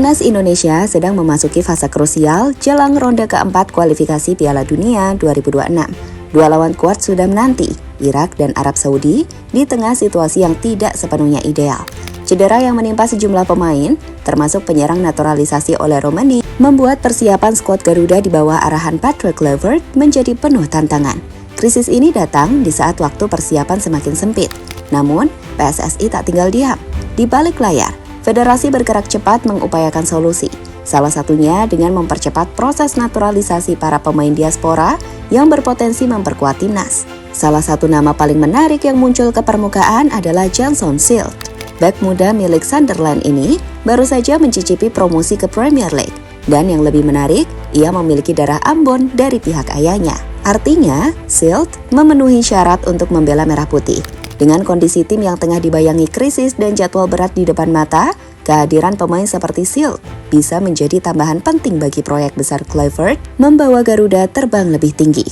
Timnas Indonesia sedang memasuki fase krusial jelang ronde keempat kualifikasi Piala Dunia 2026. Dua lawan kuat sudah menanti, Irak dan Arab Saudi, di tengah situasi yang tidak sepenuhnya ideal. Cedera yang menimpa sejumlah pemain, termasuk penyerang naturalisasi oleh Romani, membuat persiapan skuad Garuda di bawah arahan Patrick Kluivert menjadi penuh tantangan. Krisis ini datang di saat waktu persiapan semakin sempit. Namun, PSSI tak tinggal diam. Di balik layar, Federasi bergerak cepat mengupayakan solusi, salah satunya dengan mempercepat proses naturalisasi para pemain diaspora yang berpotensi memperkuat timnas. Salah satu nama paling menarik yang muncul ke permukaan adalah Jason Schild. Bek muda milik Sunderland ini baru saja mencicipi promosi ke Premier League. Dan yang lebih menarik, ia memiliki darah Ambon dari pihak ayahnya. Artinya, Schild memenuhi syarat untuk membela Merah Putih. Dengan kondisi tim yang tengah dibayangi krisis dan jadwal berat di depan mata, kehadiran pemain seperti Schild bisa menjadi tambahan penting bagi proyek besar Kluivert membawa Garuda terbang lebih tinggi.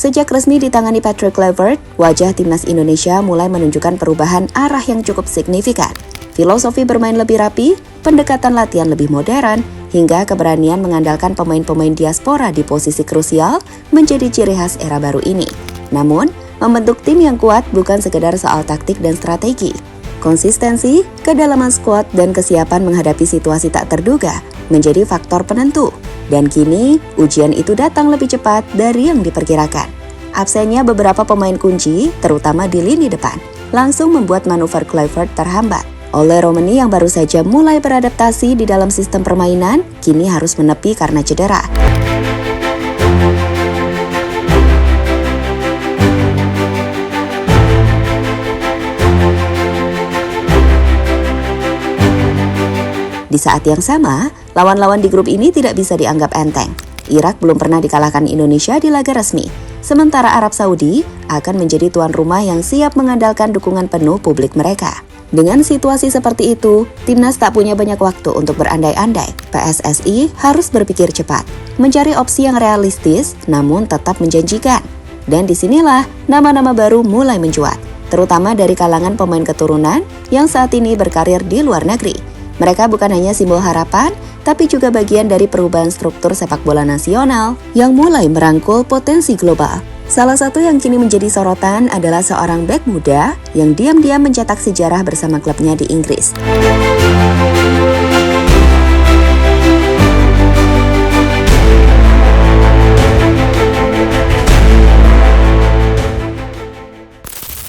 Sejak resmi ditangani Patrick Kluivert, wajah timnas Indonesia mulai menunjukkan perubahan arah yang cukup signifikan. Filosofi bermain lebih rapi, pendekatan latihan lebih modern, hingga keberanian mengandalkan pemain-pemain diaspora di posisi krusial menjadi ciri khas era baru ini. Namun, membentuk tim yang kuat bukan sekedar soal taktik dan strategi. Konsistensi, kedalaman skuad, dan kesiapan menghadapi situasi tak terduga menjadi faktor penentu. Dan kini, ujian itu datang lebih cepat dari yang diperkirakan. Absennya beberapa pemain kunci, terutama di lini depan, langsung membuat manuver Kluivert terhambat. Oleh Romani yang baru saja mulai beradaptasi di dalam sistem permainan, kini harus menepi karena cedera. Di saat yang sama, lawan-lawan di grup ini tidak bisa dianggap enteng. Irak belum pernah dikalahkan Indonesia di laga resmi, sementara Arab Saudi akan menjadi tuan rumah yang siap mengandalkan dukungan penuh publik mereka. Dengan situasi seperti itu, timnas tak punya banyak waktu untuk berandai-andai. PSSI harus berpikir cepat, mencari opsi yang realistis namun tetap menjanjikan. Dan disinilah nama-nama baru mulai mencuat, terutama dari kalangan pemain keturunan yang saat ini berkarir di luar negeri. Mereka bukan hanya simbol harapan, tapi juga bagian dari perubahan struktur sepak bola nasional yang mulai merangkul potensi global. Salah satu yang kini menjadi sorotan adalah seorang bek muda yang diam-diam mencetak sejarah bersama klubnya di Inggris.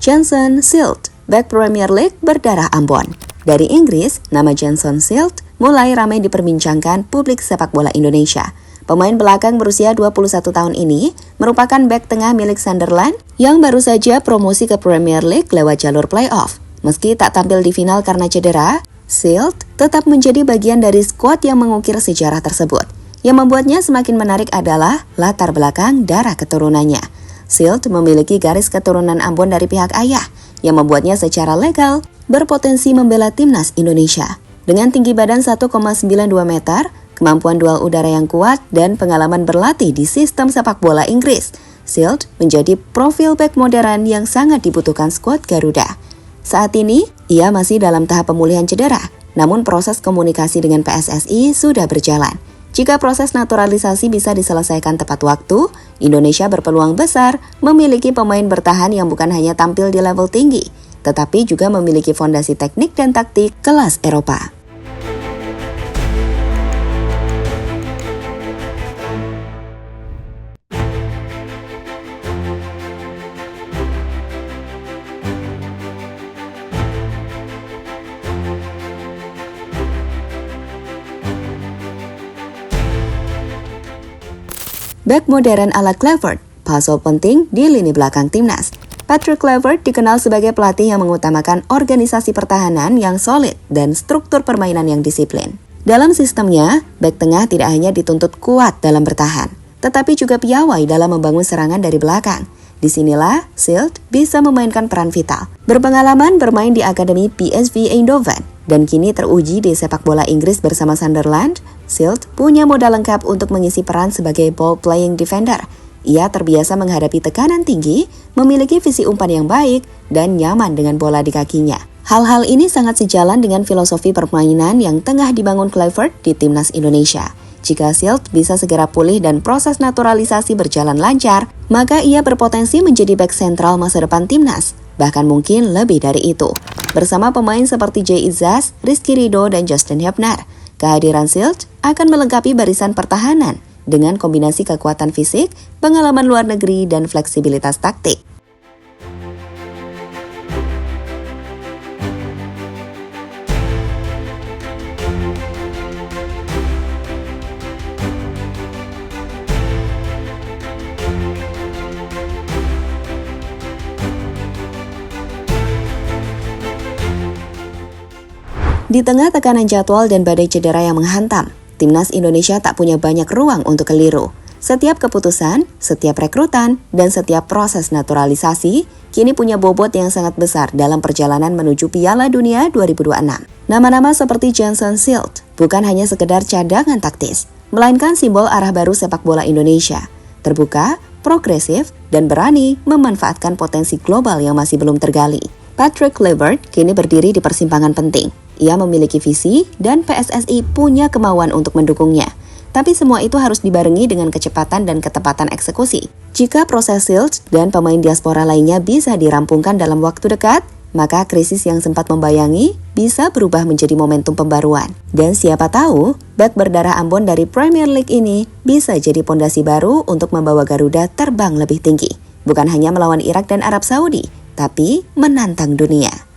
Jason Schild, bek Premier League berdarah Ambon. Dari Inggris, nama Jason Schild mulai ramai diperbincangkan publik sepak bola Indonesia. Pemain belakang berusia 21 tahun ini merupakan bek tengah milik Sunderland yang baru saja promosi ke Premier League lewat jalur playoff. Meski tak tampil di final karena cedera, Schild tetap menjadi bagian dari skuad yang mengukir sejarah tersebut. Yang membuatnya semakin menarik adalah latar belakang darah keturunannya. Schild memiliki garis keturunan Ambon dari pihak ayah, yang membuatnya secara legal berpotensi membela timnas Indonesia. Dengan tinggi badan 1,92 meter, kemampuan dual udara yang kuat, dan pengalaman berlatih di sistem sepak bola Inggris, Schild menjadi profil bek modern yang sangat dibutuhkan skuad Garuda. Saat ini, ia masih dalam tahap pemulihan cedera, namun proses komunikasi dengan PSSI sudah berjalan. Jika proses naturalisasi bisa diselesaikan tepat waktu, Indonesia berpeluang besar memiliki pemain bertahan yang bukan hanya tampil di level tinggi, tetapi juga memiliki fondasi teknik dan taktik kelas Eropa. Bek modern ala Kluivert, puzzle penting di lini belakang timnas. Patrick Kluivert dikenal sebagai pelatih yang mengutamakan organisasi pertahanan yang solid dan struktur permainan yang disiplin. Dalam sistemnya, bek tengah tidak hanya dituntut kuat dalam bertahan, tetapi juga piawai dalam membangun serangan dari belakang. Disinilah Schild bisa memainkan peran vital. Berpengalaman bermain di Akademi PSV Eindhoven dan kini teruji di sepak bola Inggris bersama Sunderland, Schild punya modal lengkap untuk mengisi peran sebagai ball playing defender. Ia terbiasa menghadapi tekanan tinggi, memiliki visi umpan yang baik, dan nyaman dengan bola di kakinya. Hal-hal ini sangat sejalan dengan filosofi permainan yang tengah dibangun Kluivert di Timnas Indonesia. Jika Sildt bisa segera pulih dan proses naturalisasi berjalan lancar, maka ia berpotensi menjadi bek sentral masa depan Timnas, bahkan mungkin lebih dari itu. Bersama pemain seperti Jay Izzaz, Rizky Ridho, dan Justin Hebner, kehadiran Sildt akan melengkapi barisan pertahanan dengan kombinasi kekuatan fisik, pengalaman luar negeri, dan fleksibilitas taktik. Di tengah tekanan jadwal dan badai cedera yang menghantam, Timnas Indonesia tak punya banyak ruang untuk keliru. Setiap keputusan, setiap rekrutan, dan setiap proses naturalisasi kini punya bobot yang sangat besar dalam perjalanan menuju Piala Dunia 2026. Nama-nama seperti Jason Sildt bukan hanya sekedar cadangan taktis, melainkan simbol arah baru sepak bola Indonesia. Terbuka, progresif, dan berani memanfaatkan potensi global yang masih belum tergali. Patrick Kluivert kini berdiri di persimpangan penting. Ia memiliki visi dan PSSI punya kemauan untuk mendukungnya. Tapi semua itu harus dibarengi dengan kecepatan dan ketepatan eksekusi. Jika proses Sildt dan pemain diaspora lainnya bisa dirampungkan dalam waktu dekat, maka krisis yang sempat membayangi bisa berubah menjadi momentum pembaruan. Dan siapa tahu, bek berdarah Ambon dari Premier League ini bisa jadi pondasi baru untuk membawa Garuda terbang lebih tinggi. Bukan hanya melawan Irak dan Arab Saudi, tapi menantang dunia.